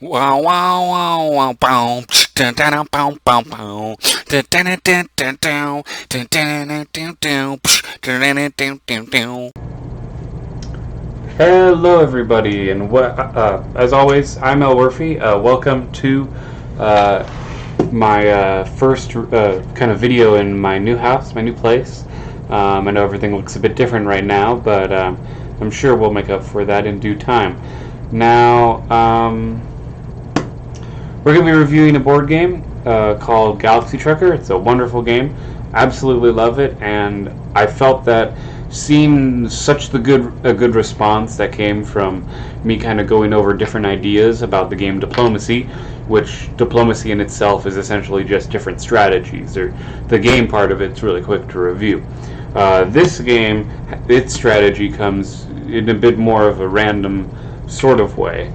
Wow, wow, wow, wow, bow. Dun, dun, dun, bow, bow, bow. Dun, dun, dun, dun, dun, dun. Dun, dun, dun, dun, dun. Dun, dun, dun, dun, dun, dun. Hello, everybody, and as always, I'm Elwirfy. Welcome to my first kind of video in my new house, my new place. I know everything looks a bit different right now, but I'm sure we'll make up for that in due time. Now, we're going to be reviewing a board game called Galaxy Trucker. It's a wonderful game. Absolutely love it, and I felt that seeing such a good response that came from me kind of going over different ideas about the game Diplomacy, which diplomacy in itself is essentially just different strategies. Or the game part of it's really quick to review. This game, its strategy comes in a bit more of a random sort of way.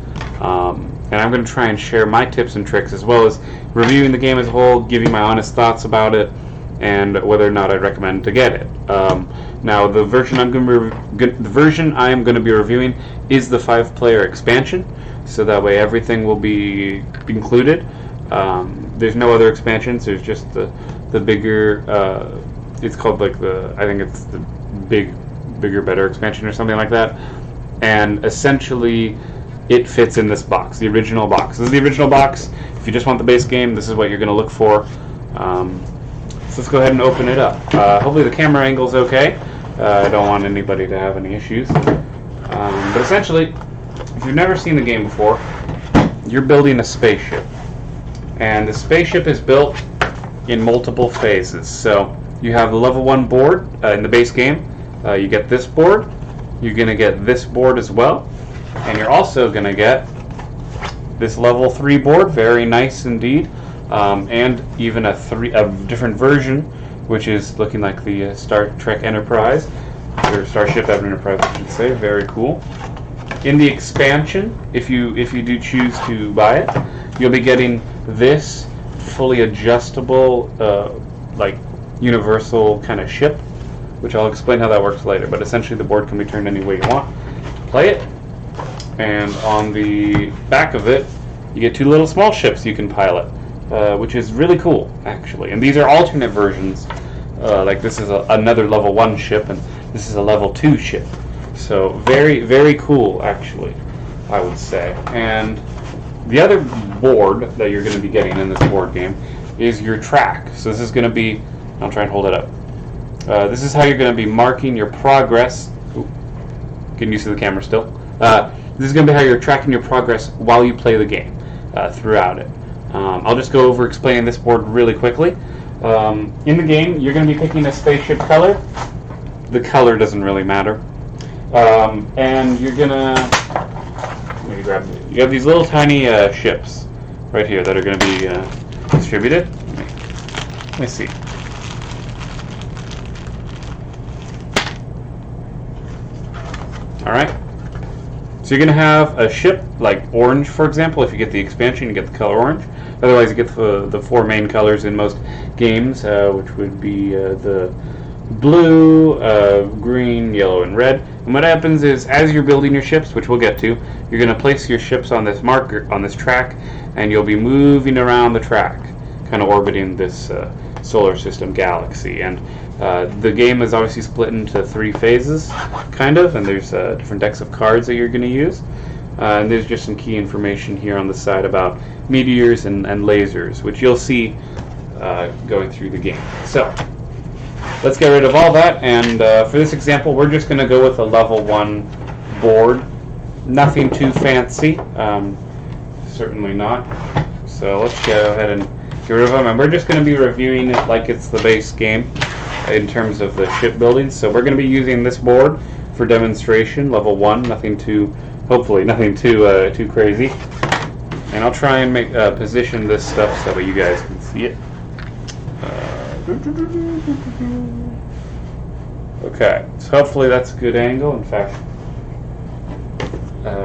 And I'm going to try and share my tips and tricks as well as reviewing the game as a whole, giving my honest thoughts about it, and whether or not I'd recommend to get it. Now, the version I am going to be reviewing is the 5-player expansion, so that way everything will be included. There's no other expansions. There's just the bigger. It's called I think it's the bigger, better expansion or something like that. And essentially, it fits in this box, the original box. This is the original box. If you just want the base game, this is what you're going to look for. So let's go ahead and open it up. Hopefully the camera angle is okay. I don't want anybody to have any issues. But essentially, if you've never seen the game before, you're building a spaceship. And the spaceship is built in multiple phases. So you have the level 1 board in the base game. You get this board. You're going to get this board as well. And you're also going to get this level 3 board. Very nice indeed. And even a different version, which is looking like the Star Trek Enterprise, or Starship Enterprise, I should say. Very cool. In the expansion, if you do choose to buy it, you'll be getting this fully adjustable, like universal kind of ship, which I'll explain how that works later. But essentially, the board can be turned any way you want to play it. And on the back of it, you get 2 little small ships you can pilot. Which is really cool, actually. And these are alternate versions. Like this is another level 1 ship, and this is a level 2 ship. So very, very cool, actually, I would say. And the other board that you're going to be getting in this board game is your track. So this is going to be, I'll try and hold it up. This is how you're going to be marking your progress. Ooh, getting used to the camera still. This is going to be how you're tracking your progress while you play the game throughout it. I'll just go over explaining this board really quickly. In the game, you're going to be picking a spaceship color. The color doesn't really matter. And you're going to... Let me grab it. You have these little tiny ships right here that are going to be distributed. Let me see. Alright. So you're going to have a ship like orange, for example. If you get the expansion, you get the color orange. Otherwise, you get the 4 main colors in most games, which would be the blue, green, yellow, and red. And what happens is, as you're building your ships, which we'll get to, you're going to place your ships on this marker, on this track, and you'll be moving around the track, kind of orbiting this solar system galaxy. And the game is obviously split into 3 phases, kind of, and there's different decks of cards that you're going to use. And there's just some key information here on the side about meteors and lasers, which you'll see going through the game. So, let's get rid of all that, and for this example, we're just going to go with a level 1 board. Nothing too fancy, certainly not. So let's go ahead and get rid of them, and we're just going to be reviewing it like it's the base game in terms of the shipbuilding. So we're going to be using this board for demonstration, level 1, nothing too... Hopefully, nothing too crazy. And I'll try and make position this stuff so that you guys can see it. Okay, so hopefully that's a good angle. In fact,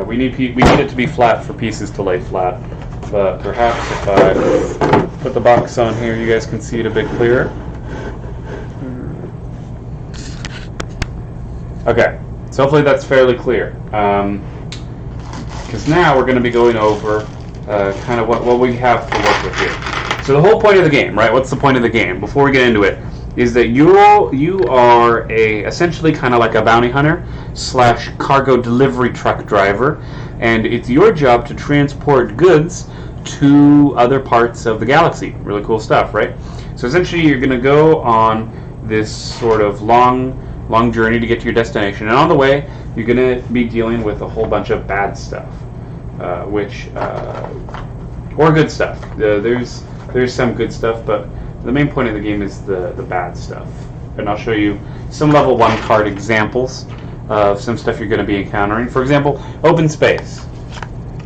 we need it to be flat for pieces to lay flat. But perhaps if I put the box on here, you guys can see it a bit clearer. Okay, so hopefully that's fairly clear. Because now we're going to be going over kind of what we have to work with here. So the whole point of the game, right? What's the point of the game? Before we get into it, is that you are essentially kind of like a bounty hunter / cargo delivery truck driver, and it's your job to transport goods to other parts of the galaxy. Really cool stuff, right? So essentially, you're going to go on this sort of long journey to get to your destination, and on the way, you're going to be dealing with a whole bunch of bad stuff, or good stuff. There's some good stuff, but the main point of the game is the bad stuff. And I'll show you some level 1 card examples of some stuff you're going to be encountering. For example, open space.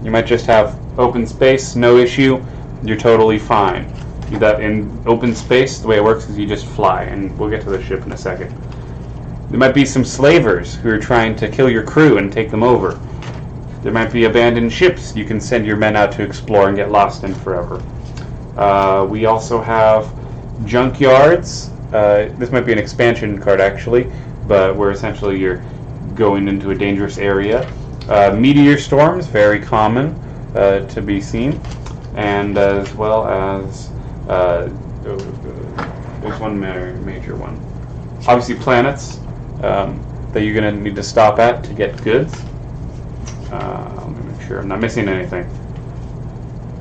You might just have open space, no issue, you're totally fine. That in open space, the way it works is you just fly, and we'll get to the ship in a second. There might be some slavers who are trying to kill your crew and take them over. There might be abandoned ships you can send your men out to explore and get lost in forever. We also have junkyards. This might be an expansion card actually, but where essentially you're going into a dangerous area. Meteor Storms, very common to be seen, and as well as there's one major one. Obviously planets that you're going to need to stop at to get goods. Let me make sure I'm not missing anything.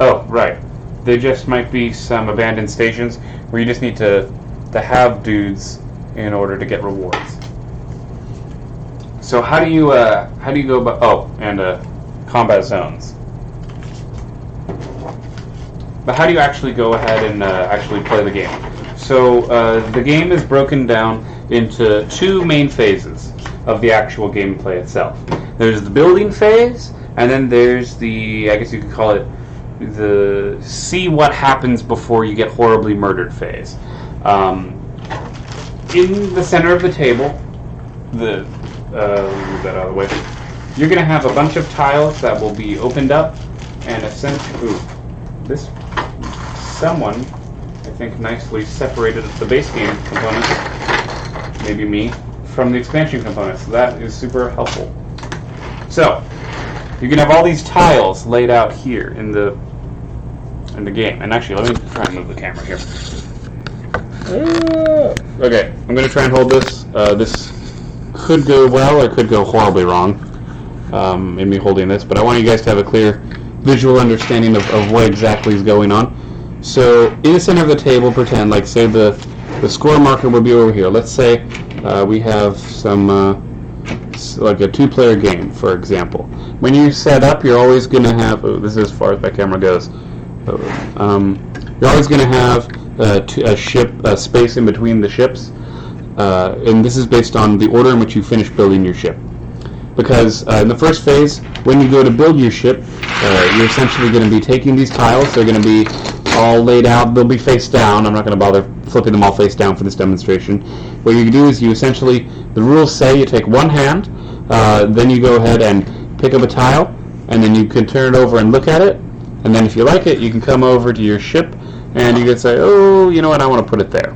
Oh, right. There just might be some abandoned stations where you just need to have dudes in order to get rewards. So how do you go about? Oh, and combat zones. But how do you actually go ahead and actually play the game? So the game is broken down into 2 main phases of the actual gameplay itself. There's the building phase, and then there's the, I guess you could call it, the see what happens before you get horribly murdered phase. In the center of the table, let me move that out of the way. You're going to have a bunch of tiles that will be opened up, and essentially, someone, I think, nicely separated the base game components, maybe me, from the expansion components. So that is super helpful. So you can have all these tiles laid out here in the game. And actually, let me try and move the camera here. Okay, I'm going to try and hold this. This could go well or could go horribly wrong in me holding this, but I want you guys to have a clear visual understanding of what exactly is going on. So in the center of the table, pretend like, say, the score marker would be over here. Let's say we have some like a 2-player game, for example. When you set up, you're always going to have, this is as far as my camera goes, you're always going to have a space in between the ships, and this is based on the order in which you finish building your ship. Because in the first phase, when you go to build your ship, you're essentially going to be taking these tiles. They're going to be all laid out. They'll be face down. I'm not going to bother flipping them all face down for this demonstration. What you do is you essentially, the rules say you take one hand, then you go ahead and pick up a tile, and then you can turn it over and look at it, and then if you like it, you can come over to your ship, and you can say, oh, you know what, I want to put it there.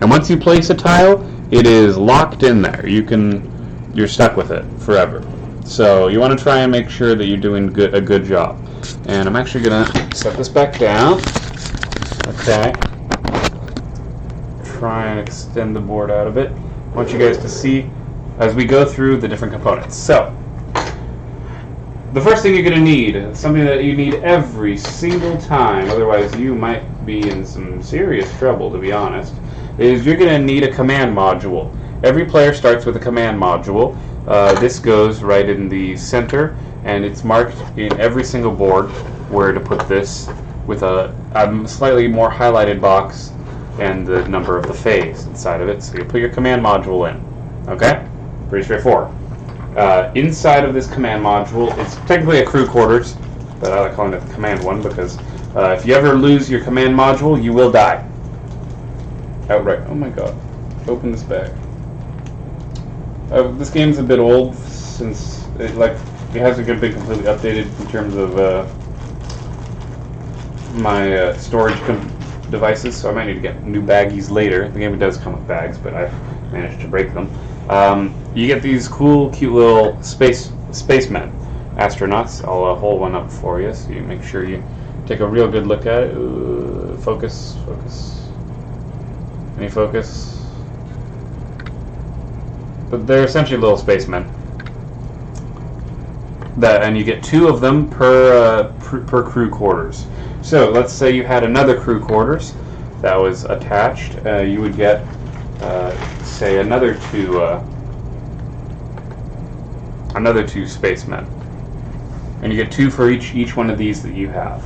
And once you place a tile, it is locked in there. You're stuck with it forever. So you want to try and make sure that you're doing a good job. And I'm actually going to set this back down. Okay. Try and extend the board out a bit. I want you guys to see as we go through the different components. So, the first thing you're going to need, something that you need every single time, otherwise you might be in some serious trouble, to be honest, is you're going to need a command module. Every player starts with a command module. This goes right in the center, and it's marked in every single board where to put this with a slightly more highlighted box and the number of the phase inside of it. So you put your command module in. Okay? Pretty straightforward. Inside of this command module, it's technically a crew quarters, but I like calling it the command one because if you ever lose your command module, you will die. Outright. Oh my god. Open this bag. This game's a bit old since it hasn't been completely updated in terms of my storage devices, so I might need to get new baggies later. The game does come with bags, but I've managed to break them. You get these cool, cute little spacemen, astronauts. I'll hold one up for you so you make sure you take a real good look at it. Focus. Any focus? But they're essentially little spacemen. And you get 2 of them per crew quarters. So let's say you had another crew quarters that was attached. You would get, say, another two spacemen, and you get 2 for each one of these that you have.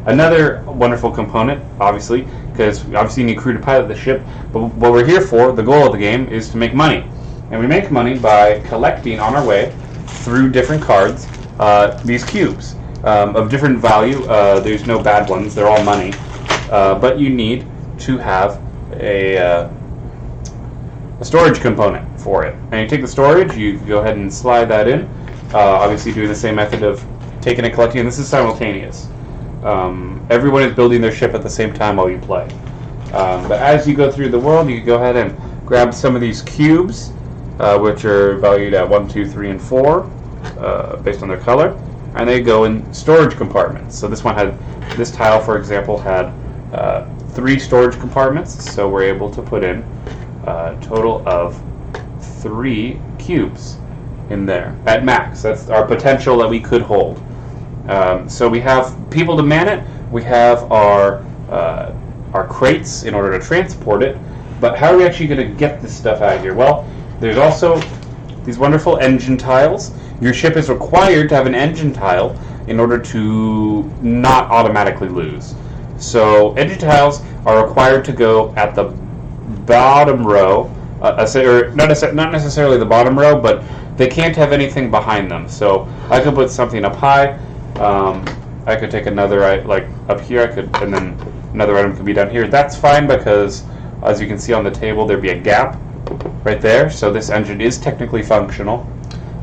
Another wonderful component, obviously, because obviously you need crew to pilot the ship. But what we're here for, the goal of the game, is to make money, and we make money by collecting on our way through different cards these cubes of different value. There's no bad ones; they're all money. But you need to have a storage component for it. And you take the storage, you go ahead and slide that in. Obviously, doing the same method of taking and collecting. And this is simultaneous. Everyone is building their ship at the same time while you play. But as you go through the world, you can go ahead and grab some of these cubes, which are valued at 1, 2, 3, and 4, based on their color, and they go in storage compartments. So this tile, for example, had 3 storage compartments, so we're able to put in a total of 3 cubes in there at max. That's our potential that we could hold. So we have people to man it. We have our crates in order to transport it. But how are we actually going to get this stuff out of here? Well, there's also these wonderful engine tiles. Your ship is required to have an engine tile in order to not automatically lose. So engine tiles are required to go at the bottom row, or not necessarily the bottom row, but they can't have anything behind them. So I could put something up high. I could take another, like up here, and then another item could be down here. That's fine because, as you can see on the table, there'd be a gap right there. So this engine is technically functional.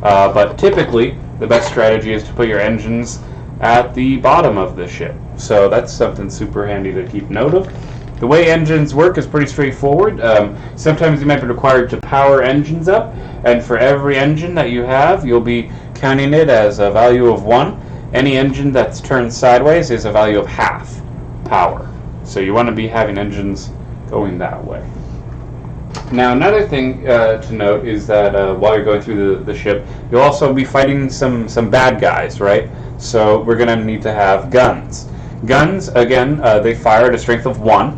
But typically, the best strategy is to put your engines at the bottom of the ship. So that's something super handy to keep note of. The way engines work is pretty straightforward. Sometimes you might be required to power engines up, and for every engine that you have, you'll be counting it as a value of 1. Any engine that's turned sideways is a value of half power. So you want to be having engines going that way. Now, another thing to note is that while you're going through the ship, you'll also be fighting some bad guys, right? So we're going to need to have guns. Guns, again, they fire at a strength of 1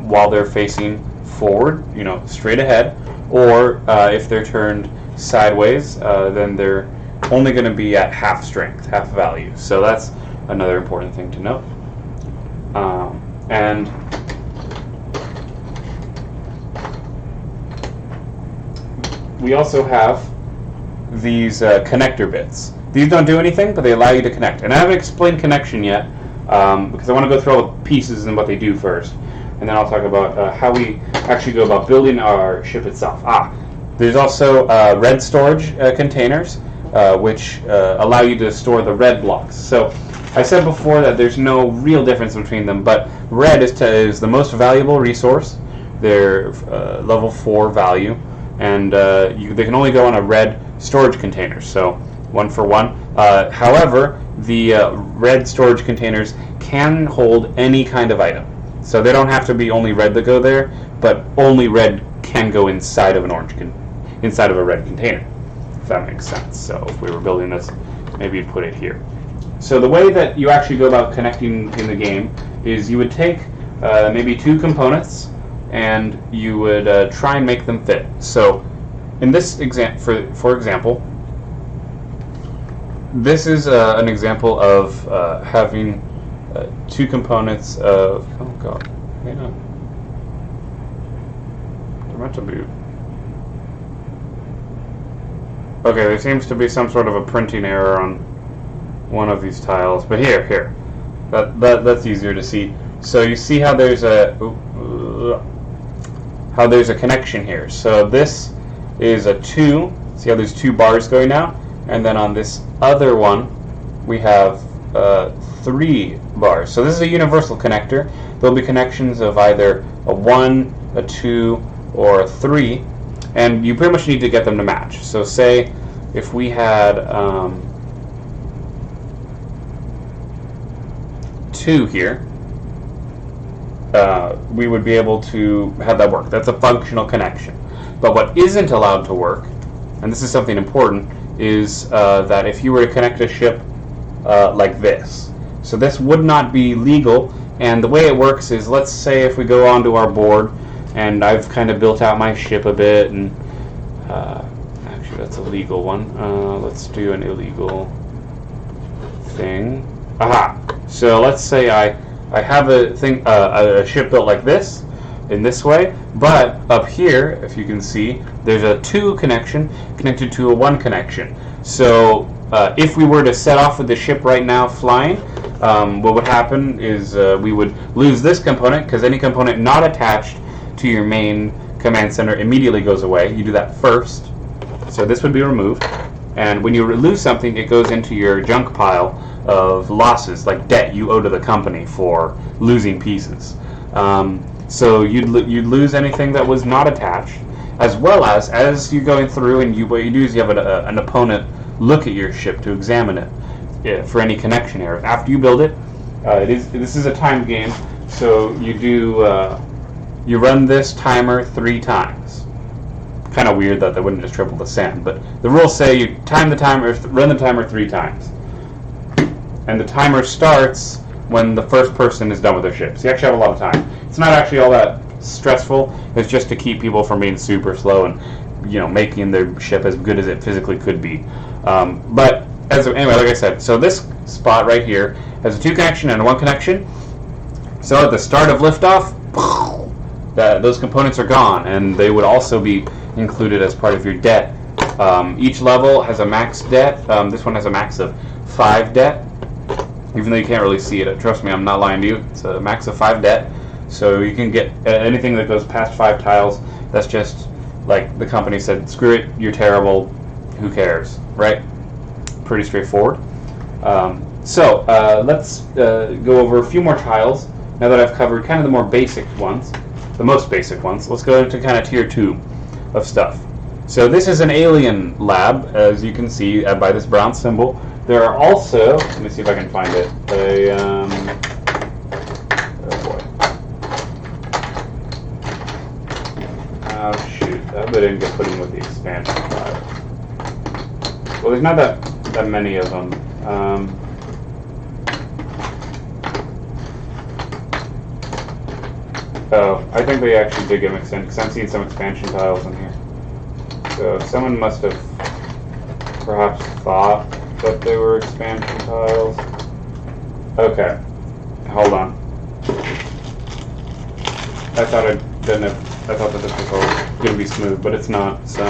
while they're facing forward, straight ahead. Or if they're turned sideways, then they're only going to be at half strength, half value. So that's another important thing to note. And we also have these connector bits. These don't do anything, but they allow you to connect. And I haven't explained connection yet, because I want to go through all the pieces and what they do first. And then I'll talk about how we actually go about building our ship itself. There's also red storage containers, which allow you to store the red blocks. So I said before that there's no real difference between them, but red is the most valuable resource. They're level 4 value, and they can only go on a red storage container, so 1 for 1. However, the red storage containers can hold any kind of item. So they don't have to be only red that go there, but only red can go inside of inside of a red container, if that makes sense. So if we were building this, maybe you'd put it here. So the way that you actually go about connecting in the game is you would take maybe 2 components and you would try and make them fit. So in this example, for example, this is an example of having 2 components of, oh god, hang on. They're meant to be. Okay, there seems to be some sort of a printing error on one of these tiles, but here. That's easier to see. So you see how there's a connection here. So this is a 2. See how there's 2 bars going out, and then on this other one we have 3 bars. So this is a universal connector. There'll be connections of either a 1, a 2, or a 3, and you pretty much need to get them to match. So say if we had 2 here, we would be able to have that work. That's a functional connection. But what isn't allowed to work, and this is something important, is that if you were to connect a ship like this. So this would not be legal, and the way it works is, let's say if we go onto our board, and I've kind of built out my ship a bit, and actually that's a legal one. Let's do an illegal thing. Aha! So let's say I have a ship built like this, in this way, but up here, if you can see, there's a 2 connection connected to a 1 connection. So if we were to set off with the ship right now flying, what would happen is we would lose this component, because any component not attached to your main command center immediately goes away. You do that first. So this would be removed. And when you lose something, it goes into your junk pile of losses, like debt you owe to the company for losing pieces. So you'd lose anything that was not attached, as well as you're going through, and what you do is you have an opponent look at your ship to examine it for any connection errors. After you build it, this is a timed game, so you run this timer 3 times. Kind of weird that they wouldn't just triple the sand, but the rules say you run the timer 3 times, and the timer starts when the first person is done with their ship. So you actually have a lot of time. It's not actually all that stressful. It's just to keep people from being super slow and making their ship as good as it physically could be. But anyway, like I said, so this spot right here has a 2 connection and a 1 connection. So at the start of liftoff, those components are gone, and they would also be included as part of your debt. Each level has a max debt. This one has a max of 5 debt. Even though you can't really see it, trust me, I'm not lying to you. It's a max of 5 debt. So you can get anything that goes past 5 tiles. That's just like the company said, screw it, you're terrible, who cares, right? Pretty straightforward. So let's go over a few more tiles. Now that I've covered kind of the more basic ones, the most basic ones, let's go into kind of tier 2 of stuff. So this is an alien lab, as you can see by this brown symbol. There are also, let me see if I can find it, oh boy. Oh shoot, I didn't get put in with the expansion file. Well, there's not that many of them. Oh, I think they actually did get mixed in, because I'm seeing some expansion tiles in here. So someone must have perhaps thought that they were expansion tiles. Okay, hold on. I thought that this was all going to be smooth, but it's not, so.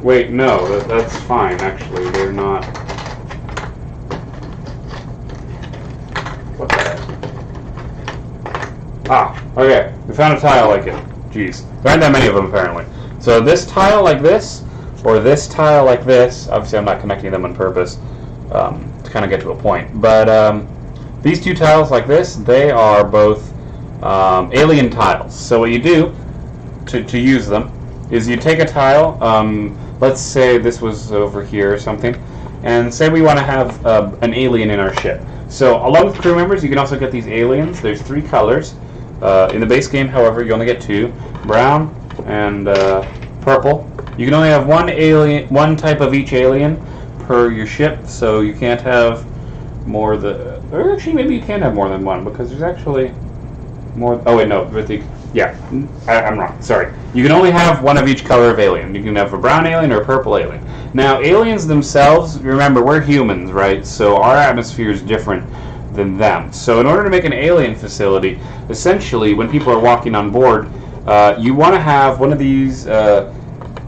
Wait, no, that's fine, actually. They're not. What the heck? Ah, okay. We found a tile like it. Jeez. There aren't that many of them, apparently. So this tile like this, or this tile like this, obviously I'm not connecting them on purpose to kind of get to a point, but these 2 tiles like this, they are both alien tiles. So what you do to use them is you take a tile, let's say this was over here or something, and say we want to have an alien in our ship. So along with crew members, you can also get these aliens. There's 3 colors. In the base game, however, you only get 2, brown and purple. You can only have one type of each alien per your ship, so you can't have more or actually maybe you can have more than one, because there's actually more. Oh wait, no, I'm wrong. Sorry. You can only have one of each color of alien. You can have a brown alien or a purple alien. Now, aliens themselves, remember, we're humans, right? So our atmosphere is different than them. So in order to make an alien facility, essentially, when people are walking on board, you want to have one of these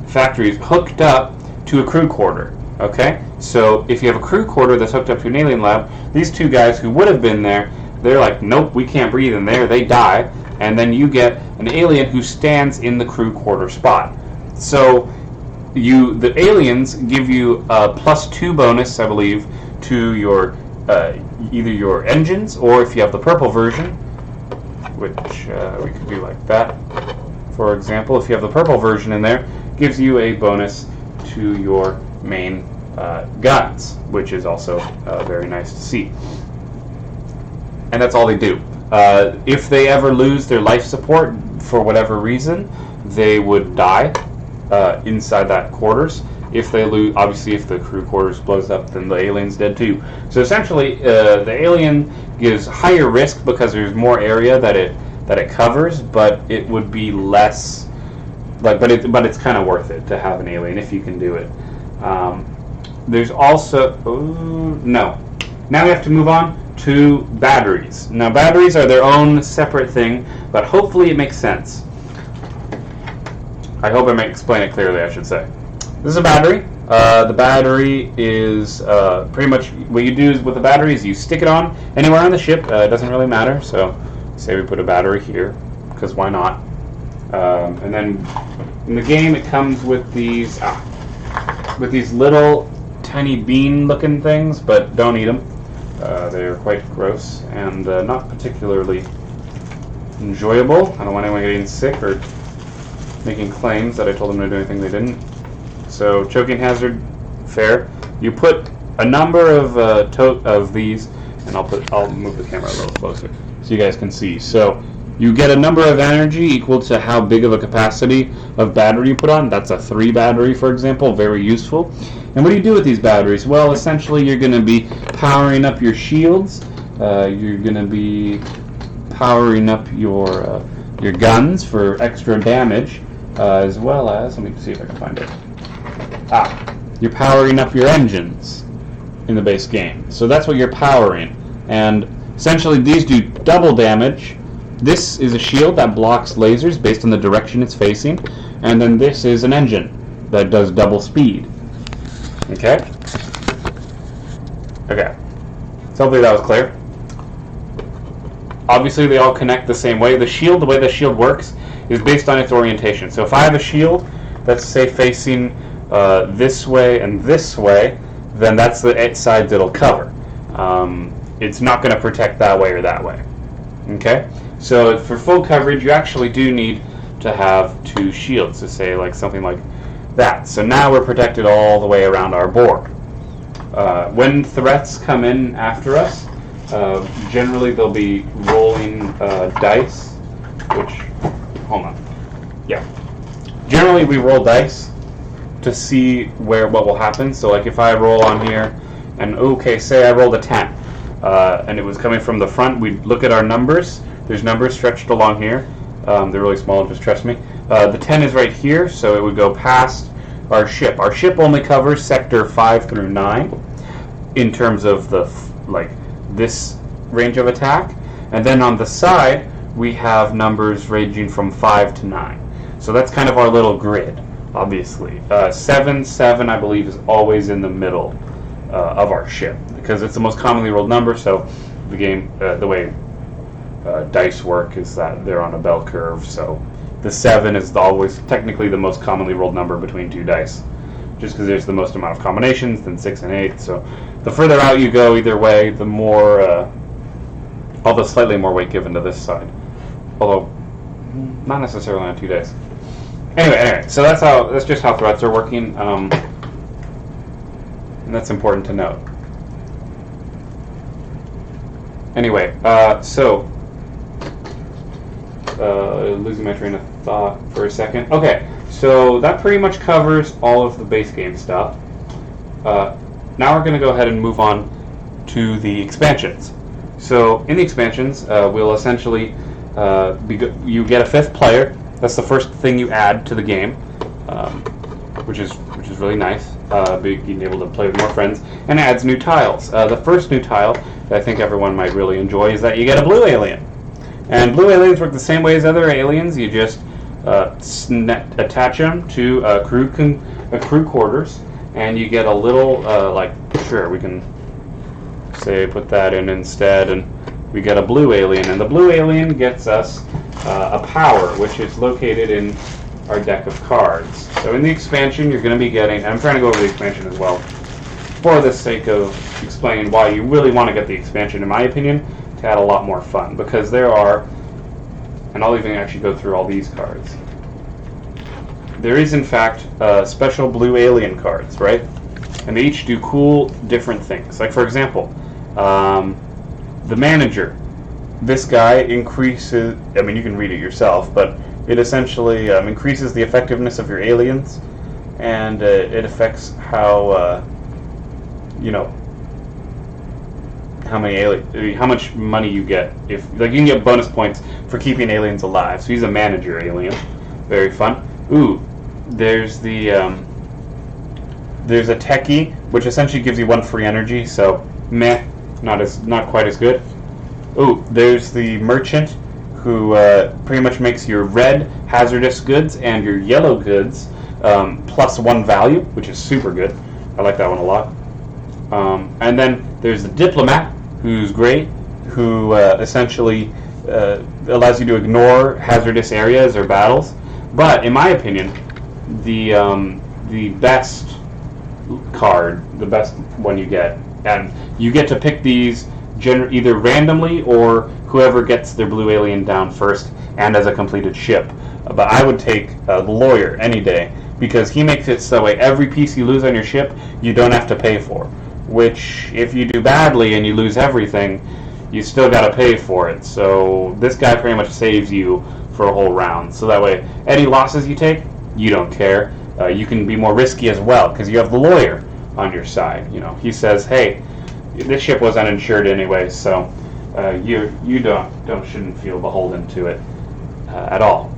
factories hooked up to a crew quarter. Okay? So if you have a crew quarter that's hooked up to an alien lab, these 2 guys who would have been there, they're like, nope, we can't breathe in there. They die. And then you get an alien who stands in the crew quarter spot. So the aliens give you a +2 bonus, I believe, to your either your engines, or if you have the purple version, which we could do like that. For example, if you have the purple version in there, gives you a bonus to your main guns, which is also very nice to see. And that's all they do. If they ever lose their life support for whatever reason, they would die inside that quarters. If they lose, obviously, if the crew quarters blows up, then the alien's dead too. So essentially, the alien gives higher risk because there's more area that it covers, but it would be less. But it's kind of worth it to have an alien if you can do it. There's also no. Now we have to move on to batteries. Now batteries are their own separate thing, but hopefully it makes sense. I hope I may explain it clearly, I should say. This is a battery. The battery is pretty much what you do is with the battery is you stick it on anywhere on the ship. It doesn't really matter. So say we put a battery here, because why not? And then in the game it comes with these little tiny bean-looking things, but don't eat them. They're quite gross and not particularly enjoyable. I don't want anyone getting sick or making claims that I told them to do anything they didn't. So choking hazard, fair. You put a number of these, and I'll move the camera a little closer so you guys can see. So you get a number of energy equal to how big of a capacity of battery you put on. That's a 3 battery, for example, very useful. And what do you do with these batteries? Well, essentially you're going to be powering up your shields. You're going to be powering up your guns for extra damage, as well as, let me see if I can find it. You're powering up your engines in the base game. So that's what you're powering. And essentially these do double damage. This is a shield that blocks lasers based on the direction it's facing. And then this is an engine that does double speed. Okay? Okay. So hopefully that was clear. Obviously they all connect the same way. The way the shield works is based on its orientation. So if I have a shield that's, say, facing this way and this way, then that's the sides it'll cover. It's not going to protect that way or that way. Okay? So for full coverage, you actually do need to have 2 shields, to say like something like that. So now we're protected all the way around our board. When threats come in after us, generally they'll be rolling dice, which, hold on. Yeah. Generally we roll dice to see what will happen. So like if I roll on here, and okay, say I rolled a 10, and it was coming from the front, we'd look at our numbers. There's numbers stretched along here. They're really small, just trust me. The 10 is right here, so it would go past our ship. Our ship only covers sector 5 through 9 in terms of the this range of attack. And then on the side, we have numbers ranging from 5 to 9. So that's kind of our little grid, obviously. 7, I believe, is always in the middle of our ship, because it's the most commonly rolled number. So the game, the way dice work is that they're on a bell curve. So the 7 is always technically the most commonly rolled number between 2 dice, just because there's the most amount of combinations than 6 and 8. So the further out you go, either way, the more, although slightly more weight given to this side. Although not necessarily on 2 dice. Anyway, so that's just how threats are working, and that's important to note. Anyway, losing my train of thought for a second. Okay, so that pretty much covers all of the base game stuff. Now we're going to go ahead and move on to the expansions. So in the expansions, we'll essentially you get a 5th player. That's the first thing you add to the game, which is really nice. Being able to play with more friends, and it adds new tiles. The first new tile that I think everyone might really enjoy is that you get a blue alien. And blue aliens work the same way as other aliens. You just attach them to a crew quarters, and you get a little sure, we can say put that in instead, and we get a blue alien. And the blue alien gets us a power, which is located in our deck of cards. So in the expansion, you're going to be getting, and I'm trying to go over the expansion as well, for the sake of explaining why you really want to get the expansion, in my opinion, to add a lot more fun, because there are and I'll even actually go through all these cards. There is, in fact, special blue alien cards, right? And they each do cool, different things. Like, for example, the manager. This guy increases, I mean, you can read it yourself, but it essentially increases the effectiveness of your aliens, and it affects how, how much money you get. If, like, you can get bonus points for keeping aliens alive. So he's a manager alien. Very fun. Ooh, there's the, there's a techie, which essentially gives you 1 free energy, so meh, not quite as good. Ooh, there's the merchant, who pretty much makes your red hazardous goods and your yellow goods +1 value, which is super good. I like that one a lot. And then there's the diplomat, who's great, who essentially allows you to ignore hazardous areas or battles. But in my opinion, the best card, the best one you get, and you get to pick these either randomly or whoever gets their blue alien down first and as a completed ship. But I would take the lawyer any day, because he makes it so that way every piece you lose on your ship you don't have to pay for, which if you do badly and you lose everything, you still got to pay for it. So this guy pretty much saves you for a whole round, so that way any losses you take, you don't care. You can be more risky as well because you have the lawyer on your side. You know, he says, hey, this ship was uninsured anyway, so you shouldn't feel beholden to it at all.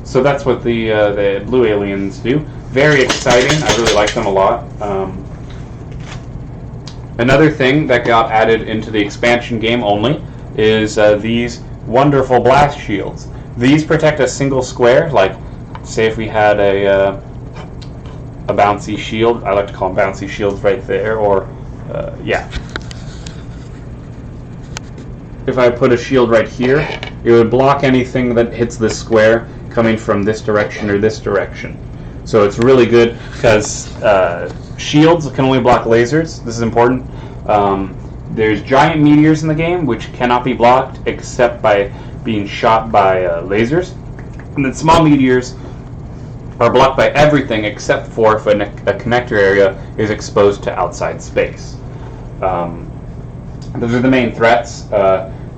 So that's what the blue aliens do. Very exciting. I really like them a lot. Another thing that got added into the expansion game only is these wonderful blast shields. These protect a single square. Like, say if we had a bouncy shield. I like to call them bouncy shields right there, or yeah. If I put a shield right here, it would block anything that hits this square coming from this direction or this direction. So it's really good because shields can only block lasers. This is important. There's giant meteors in the game which cannot be blocked except by being shot by lasers. And then small meteors are blocked by everything except for if a connector area is exposed to outside space. Those are the main threats.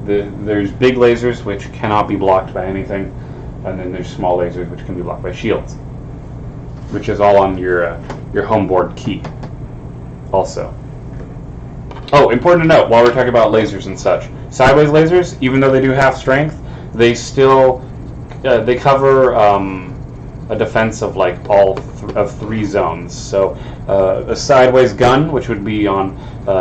There's big lasers which cannot be blocked by anything, and then there's small lasers which can be blocked by shields, which is all on your homeboard key. Also, oh, important to note while we're talking about lasers and such, sideways lasers, even though they do half strength, they still they cover a defense of like all of 3 zones. So a sideways gun, which would be on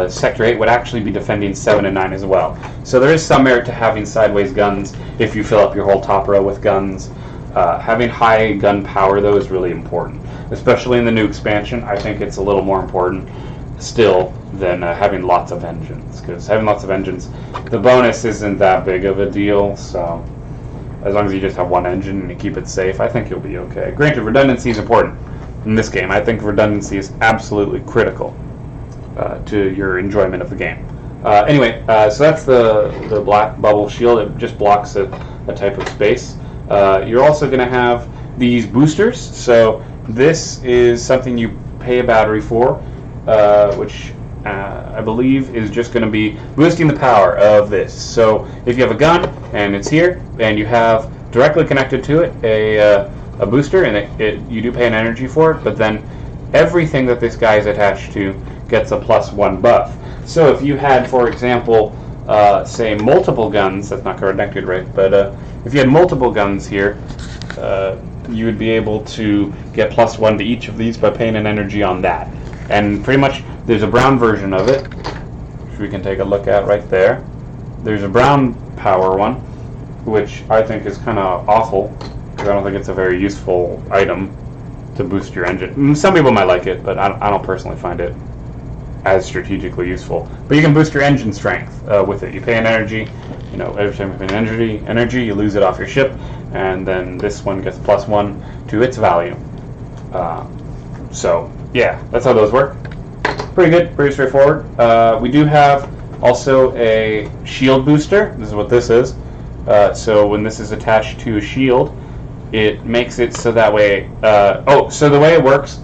Sector 8, would actually be defending 7 and 9 as well. So there is some merit to having sideways guns if you fill up your whole top row with guns. Having high gun power, though, is really important, especially in the new expansion. I think it's a little more important still than having lots of engines, because having lots of engines, the bonus isn't that big of a deal. So as long as you just have one engine and you keep it safe, I think you'll be okay. Granted, redundancy is important in this game. I think redundancy is absolutely critical to your enjoyment of the game. Anyway, so that's the black bubble shield. It just blocks a type of space. You're also going to have these boosters. So this is something you pay a battery for, which I believe is just going to be boosting the power of this. So if you have a gun and it's here and you have directly connected to it a booster, and you do pay an energy for it, but then everything that this guy is attached to gets a +1 buff. So if you had, for example, say multiple guns, that's not connected, right? But if you had multiple guns here, you would be able to get +1 to each of these by paying an energy on that. And pretty much there's a brown version of it, which we can take a look at right there. There's a brown power one, which I think is kind of awful, because I don't think it's a very useful item to boost your engine. Some people might like it, but I don't personally find it as strategically useful. But you can boost your engine strength with it. You pay an energy, every time you pay an energy, you lose it off your ship, and then this one gets +1 to its value. So yeah, that's how those work. Pretty good, pretty straightforward. We do have also a shield booster. This is what this is. So when this is attached to a shield, it makes it so that way. So the way it works,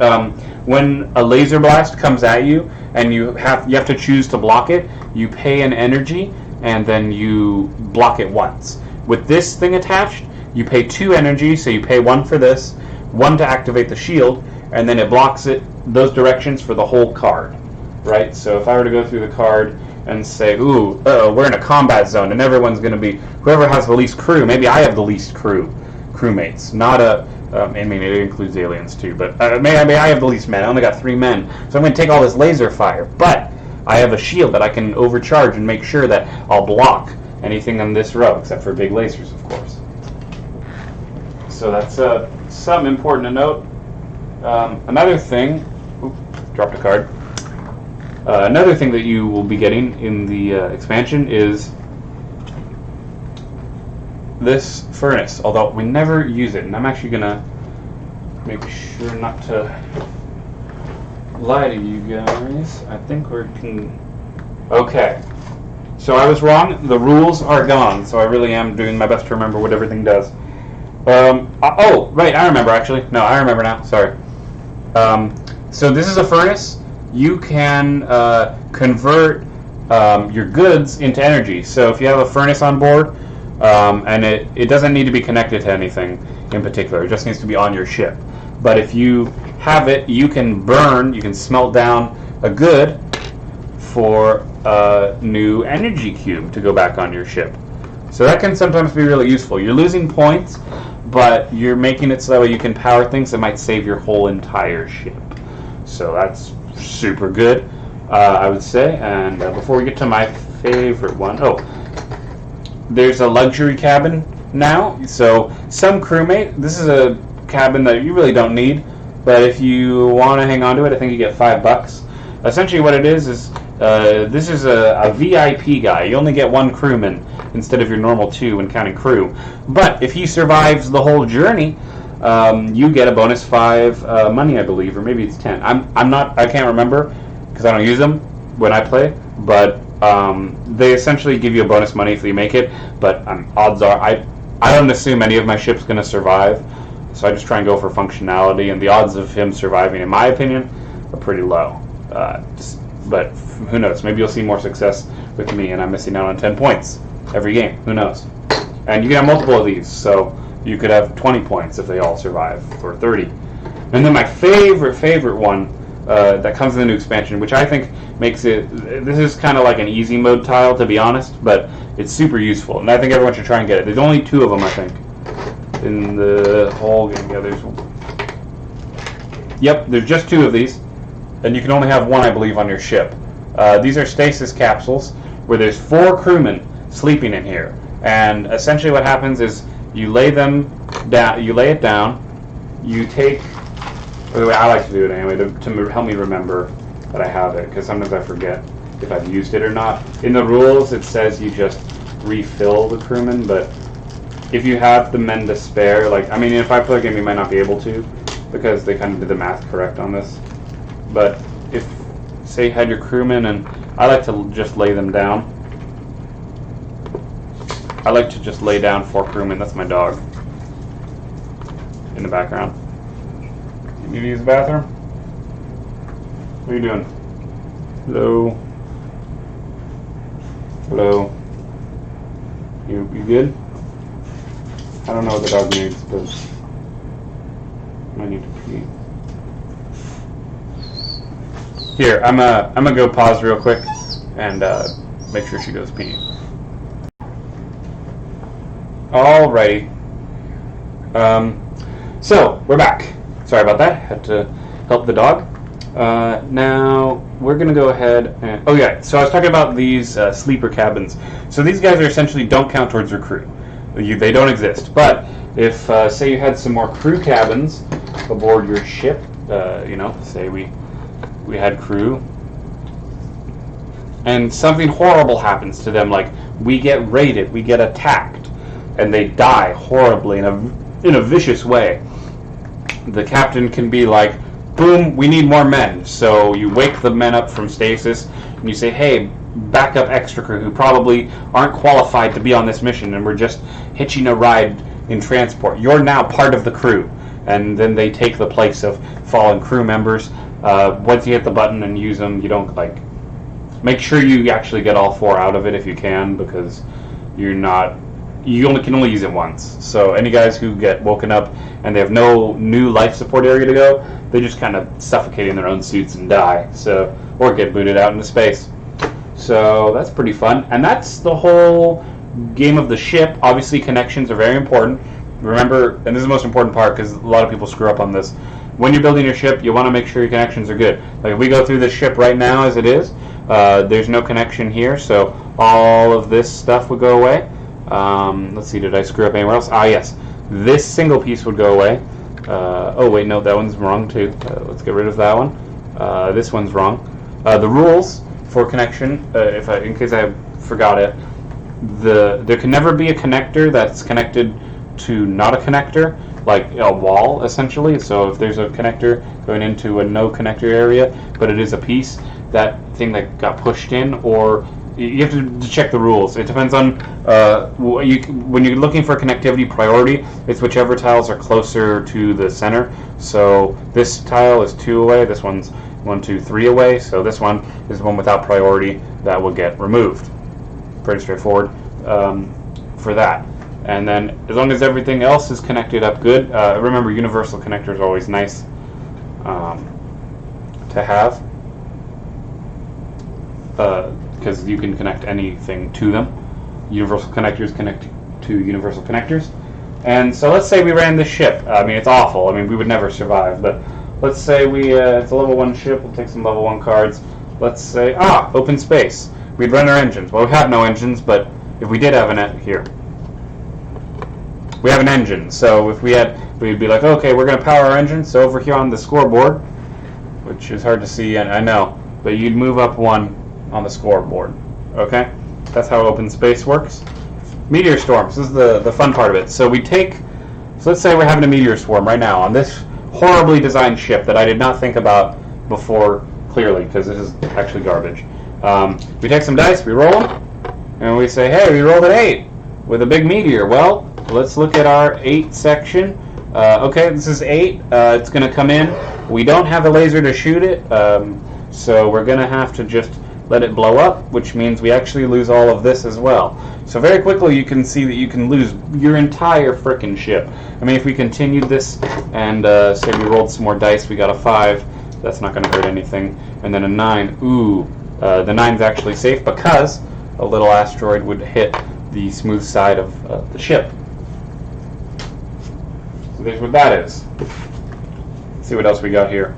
when a laser blast comes at you and you have to choose to block it, you pay an energy and then you block it once. With this thing attached, you pay 2 energy, so you pay 1 for this, 1 to activate the shield, and then it blocks it those directions for the whole card, right? So if I were to go through the card and say, ooh, we're in a combat zone, and everyone's going to be, whoever has the least crew, maybe I have the least crewmates, not I mean, it includes aliens too, but maybe I have the least men, I only got 3 men, so I'm going to take all this laser fire, but I have a shield that I can overcharge and make sure that I'll block anything on this row, except for big lasers, of course. So that's something important to note. Another thing, dropped a card. Another thing that you will be getting in the expansion is this furnace, although we never use it, and I'm actually going to make sure not to lie to you guys. I think we can... Okay. So I was wrong. The rules are gone, so I really am doing my best to remember what everything does. Right, I remember actually. No, I remember now. Sorry. So this is a furnace. You can convert your goods into energy. So if you have a furnace on board, and it doesn't need to be connected to anything in particular. It just needs to be on your ship. But if you have it, you can smelt down a good for a new energy cube to go back on your ship. So that can sometimes be really useful. You're losing points, but you're making it so that way you can power things that might save your whole entire ship. So that's super good, I would say. And before we get to my favorite one, there's a luxury cabin now. So some crewmate, this is a cabin that you really don't need, but if you want to hang on to it, I think you get $5. Essentially what it is this is a VIP guy. You only get 1 crewman instead of your normal 2 when counting crew. But if he survives the whole journey, you get a bonus 5 money, I believe, or maybe it's 10. I can't remember because I don't use them when I play. But they essentially give you a bonus money if you make it. But odds are I don't assume any of my ship's going to survive, so I just try and go for functionality. And the odds of him surviving, in my opinion, are pretty low. But who knows? Maybe you'll see more success with me, and I'm missing out on 10 points every game. Who knows? And you can have multiple of these, so you could have 20 points if they all survive, or 30. And then my favorite one that comes in the new expansion, which I think makes it... This is kind of like an easy mode tile, to be honest, but it's super useful, and I think everyone should try and get it. There's only 2 of them, I think, in the whole game. Yeah, there's one. Yep, there's just 2 of these. And you can only have 1, I believe, on your ship. These are stasis capsules where there's 4 crewmen sleeping in here. And essentially what happens is you lay them down. You lay it down. You take... By the way, I like to do it anyway to help me remember that I have it, because sometimes I forget if I've used it or not. In the rules, it says you just refill the crewmen, but if you have the men to spare, if I play a game, you might not be able to, because they kind of did the math correct on this. But if, say, you had your crewmen, and I like to just lay them down. I like to just lay down 4 crewmen. That's my dog in the background. You need to use the bathroom? What are you doing? Hello? Hello? You good? I don't know what the dog needs, but I need to pee. Here, I'm gonna go pause real quick and make sure she goes pee. Alrighty. So we're back. Sorry about that. Had to help the dog. Now we're gonna go ahead and so I was talking about these sleeper cabins. So these guys are essentially don't count towards your crew. They don't exist. But if say you had some more crew cabins aboard your ship, say we had crew, and something horrible happens to them, like we get raided, we get attacked, and they die horribly in a vicious way. The captain can be like, boom, we need more men. So you wake the men up from stasis, and you say, hey, backup extra crew who probably aren't qualified to be on this mission and we're just hitching a ride in transport. You're now part of the crew, and then they take the place of fallen crew members. Once you hit the button and use them, you don't make sure you actually get all 4 out of it if you can, because you can only use it once. So any guys who get woken up and they have no new life support area to go, they just kind of suffocate in their own suits and die. So, or get booted out into space. So that's pretty fun, and that's the whole game of the ship. Obviously, connections are very important. Remember, and this is the most important part because a lot of people screw up on this. When you're building your ship, you want to make sure your connections are good. Like if we go through this ship right now as it is, there's no connection here, so all of this stuff would go away. Let's see, did I screw up anywhere else? Ah, yes. This single piece would go away. Oh, wait, no, that one's wrong too. Let's get rid of that one. This one's wrong. The rules for connection, in case I forgot it, there can never be a connector that's connected to not a connector, like a wall, essentially. So if there's a connector going into a no connector area, but it is a piece, that thing that got pushed in, or you have to check the rules. It depends on when you're looking for connectivity priority, it's whichever tiles are closer to the center. So this tile is 2 away, this one's 1, 2, 3 away, so this one is the one without priority that will get removed. Pretty straightforward for that. And then as long as everything else is connected up good, remember universal connectors are always nice to have, because you can connect anything to them. Universal connectors connect to universal connectors. And so let's say we ran this ship. I mean, it's awful. I mean, we would never survive, but let's say it's a level 1 ship. We'll take some level 1 cards. Let's say, open space. We'd run our engines. Well, we have no engines, but if we did have we have an engine. So if we'd be like, okay, we're going to power our engine. So over here on the scoreboard, which is hard to see, and I know, but you'd move up 1 on the scoreboard. Okay? That's how open space works. Meteor Storms. This is the fun part of it. So let's say we're having a meteor swarm right now on this horribly designed ship that I did not think about before clearly, because this is actually garbage. We take some dice, we roll them, and we say, hey, we rolled an 8 with a big meteor. Well, let's look at our 8 section. Okay, this is 8. It's going to come in. We don't have a laser to shoot it, so we're going to have to just let it blow up, which means we actually lose all of this as well. So very quickly you can see that you can lose your entire frickin' ship. I mean, if we continued this and say we rolled some more dice, we got a 5, that's not going to hurt anything. And then a 9. Ooh, the 9's actually safe because a little asteroid would hit the smooth side of the ship. So there's what that is. Let's see what else we got here.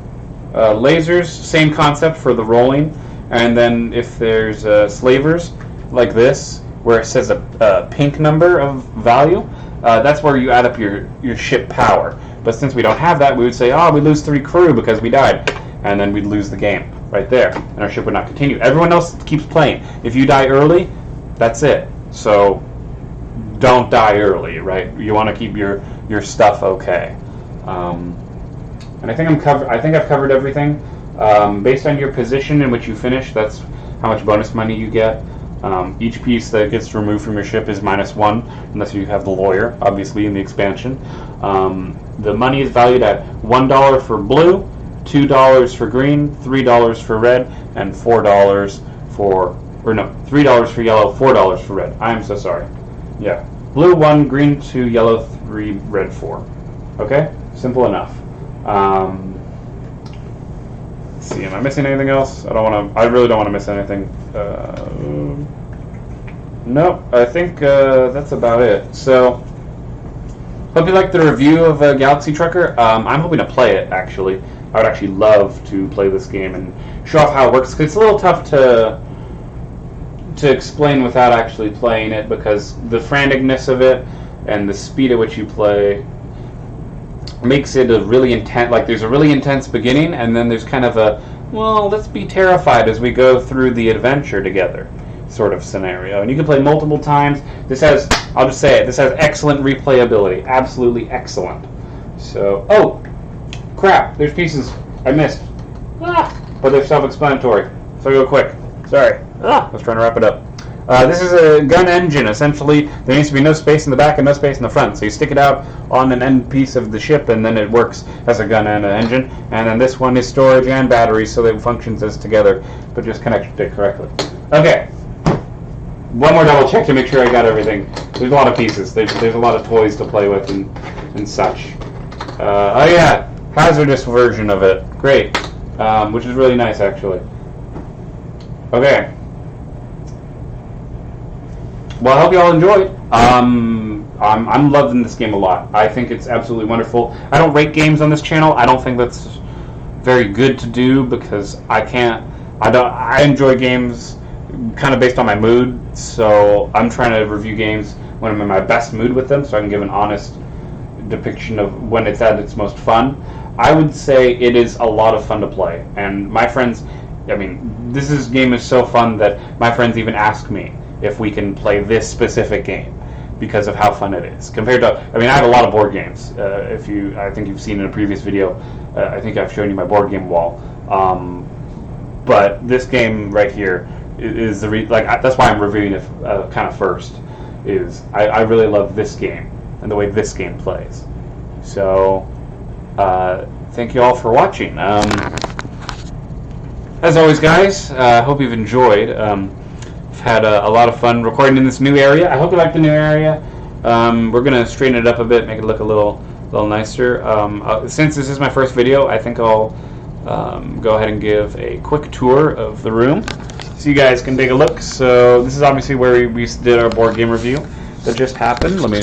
Lasers, same concept for the rolling. And then if there's slavers like this, where it says a pink number of value, that's where you add up your ship power. But since we don't have that, we would say, we lose 3 crew because we died. And then we'd lose the game right there. And our ship would not continue. Everyone else keeps playing. If you die early, that's it. So don't die early, right? You want to keep your stuff okay. And I think I've covered everything. Based on your position in which you finish, that's how much bonus money you get. Each piece that gets removed from your ship is -1, unless you have the lawyer, obviously, in the expansion. The money is valued at $1 for blue, $2 for green, $3 for red, and $3 for yellow, $4 for red. I am so sorry. Yeah. Blue 1, green 2, yellow 3, red 4. Okay? Simple enough. See, am I missing anything else? I really don't want to miss anything. Nope, I think that's about it. So, hope you liked the review of Galaxy Trucker. I'm hoping to play it, actually. I would actually love to play this game and show off how it works. 'Cause it's a little tough to explain without actually playing it, because the franticness of it and the speed at which you play makes it a really intense, there's a really intense beginning, and then there's kind of let's be terrified as we go through the adventure together sort of scenario. And you can play multiple times. I'll just say it, this has excellent replayability. Absolutely excellent. So, crap, there's pieces I missed. But they're self-explanatory. So I'll go quick. Sorry. I was trying to wrap it up. This is a gun engine. Essentially, there needs to be no space in the back and no space in the front. So you stick it out on an end piece of the ship, and then it works as a gun and an engine. And then this one is storage and batteries, so it functions as together, but just connected it correctly. Okay. One more double check to make sure I got everything. There's a lot of pieces. There's a lot of toys to play with and such. Oh yeah, hazardous version of it. Great. Which is really nice, actually. Okay. Well, I hope you all enjoyed. I'm loving this game a lot. I think it's absolutely wonderful. I don't rate games on this channel. I don't think that's very good to do because I enjoy games kind of based on my mood. So I'm trying to review games when I'm in my best mood with them, so I can give an honest depiction of when it's at its most fun. I would say it is a lot of fun to play, and my friends. I mean, this game is so fun that my friends even ask me if we can play this specific game because of how fun it is. Compared to, I mean, I have a lot of board games. I think you've seen in a previous video, I think I've shown you my board game wall. But this game right here is that's why I'm reviewing it kind of first. I really love this game and the way this game plays. So, thank you all for watching. As always, guys, I hope you've enjoyed. Had a lot of fun recording in this new area. I hope you like the new area. We're gonna straighten it up a bit, make it look a little nicer. Since this is my first video, I think I'll go ahead and give a quick tour of the room so you guys can take a look. So this is obviously where we did our board game review that just happened. Let me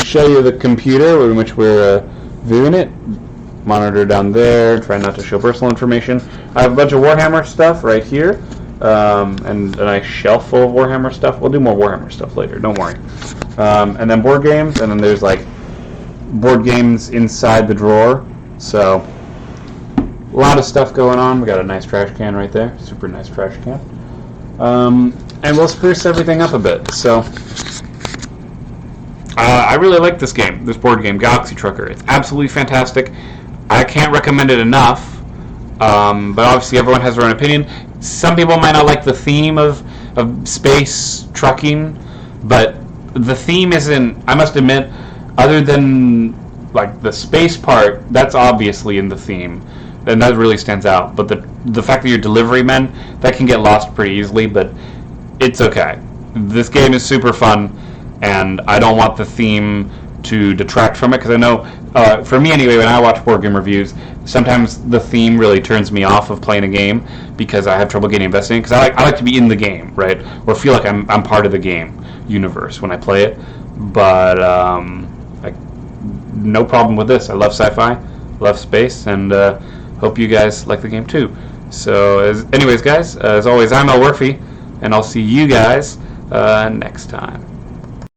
show you the computer in which we're viewing it. Monitor down there. Try not to show personal information. I have a bunch of Warhammer stuff right here. And a nice shelf full of Warhammer stuff. We'll do more Warhammer stuff later, don't worry. And then board games, and then there's like board games inside the drawer. So a lot of stuff going on. We got a nice trash can right there, super nice trash can. And we'll spruce everything up a bit. So I really like this game, this board game, Galaxy Trucker. It's absolutely fantastic. I can't recommend it enough. But obviously everyone has their own opinion. Some people might not like the theme of space trucking, but the theme isn't, I must admit, other than like the space part, that's obviously in the theme, and that really stands out. But the fact that you're delivery men, that can get lost pretty easily, but it's okay. This game is super fun, and I don't want the theme to detract from it, because I know, for me anyway, when I watch board game reviews, sometimes the theme really turns me off of playing a game because I have trouble getting invested in it, because I like to be in the game, right, or feel like I'm part of the game universe when I play it. But no problem with this. I love sci-fi, love space, and hope you guys like the game too. So anyways guys, as always, I'm Elwirfy, and I'll see you guys next time.